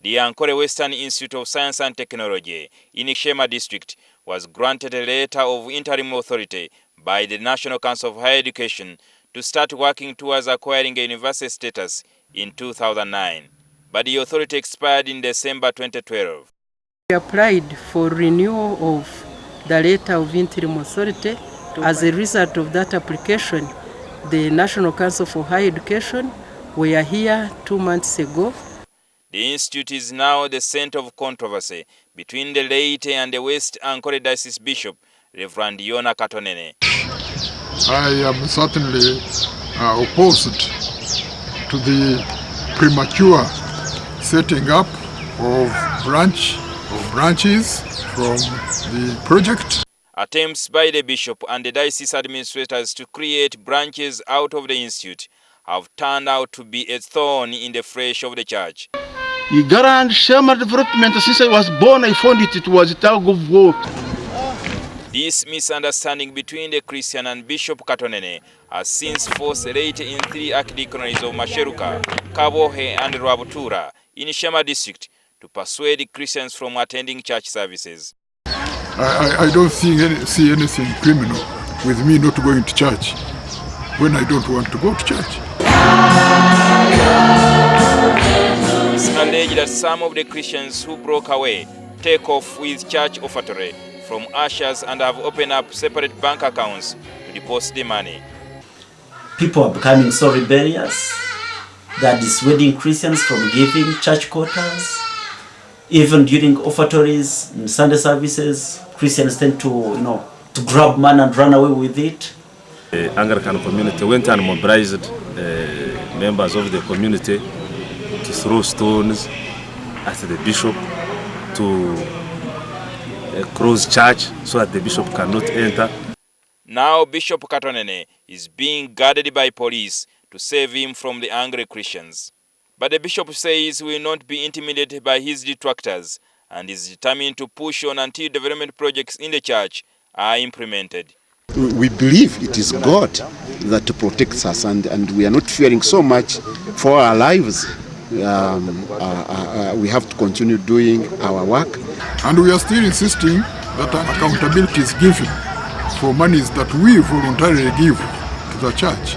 The Ankole Western Institute of Science and Technology in Shema District was granted a letter of interim authority by the National Council of Higher Education to start working towards acquiring a university status in 2009, but the authority expired in December 2012. We applied for renewal of the letter of interim authority. As a result of that application, the National Council for Higher Education were here 2 months ago. The institute is now the center of controversy between the laity and the West Ankole Diocese Bishop, Reverend Yona Katonene. I am certainly opposed to the premature setting up of branches from the project. Attempts by the bishop and the diocese administrators to create branches out of the institute have turned out to be a thorn in the flesh of the church. The Grand Shema development, since I was born, I found it was a tug of war. This misunderstanding between the Christian and Bishop Katonene has since forced the laity in 3 archdeaconries of Masheruka, Kabohe and Rwabutura in Shema district to persuade Christians from attending church services. I don't see anything criminal with me not going to church when I don't want to go to church. It's alleged that some of the Christians who broke away take off with church offertory from ushers and have opened up separate bank accounts to deposit the money. People are becoming so rebellious. They are dissuading Christians from giving church quotas. Even during offertories and Sunday services, Christians tend to grab money and run away with it. The Anglican community went and mobilized members of the community to throw stones at the bishop, to close church so that the bishop cannot enter. Now Bishop Katonene is being guarded by police to save him from the angry Christians. But the bishop says he will not be intimidated by his detractors and is determined to push on until development projects in the church are implemented. We believe it is God that protects us, and we are not fearing so much for our lives. We have to continue doing our work. And we are still insisting that accountability is given for monies that we voluntarily give to the church.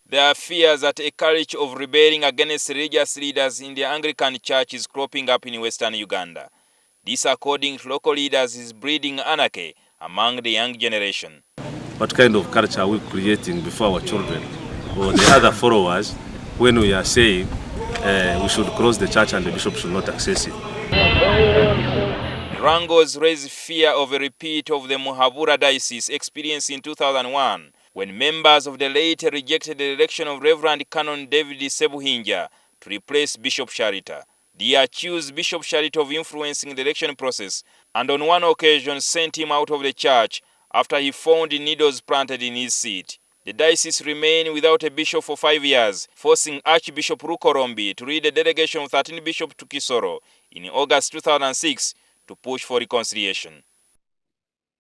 There are fears that a culture of rebelling against religious leaders in the Anglican Church is cropping up in Western Uganda. This, according to local leaders, is breeding anarchy among the young generation. What kind of culture are we creating before our children or the other followers when we are saying we should close the church and the bishop should not access it? Wrangles raise fear of a repeat of the Muhabura Diocese experience in 2001, when members of the laity rejected the election of Reverend Canon David Sebuhinja to replace Bishop Sharita. They accused Bishop Sharita of influencing the election process and on one occasion sent him out of the church after he found needles planted in his seat. The diocese remained without a bishop for 5 years, forcing Archbishop Rukorombi to lead a delegation of 13 bishops to Kisoro in August 2006 to push for reconciliation.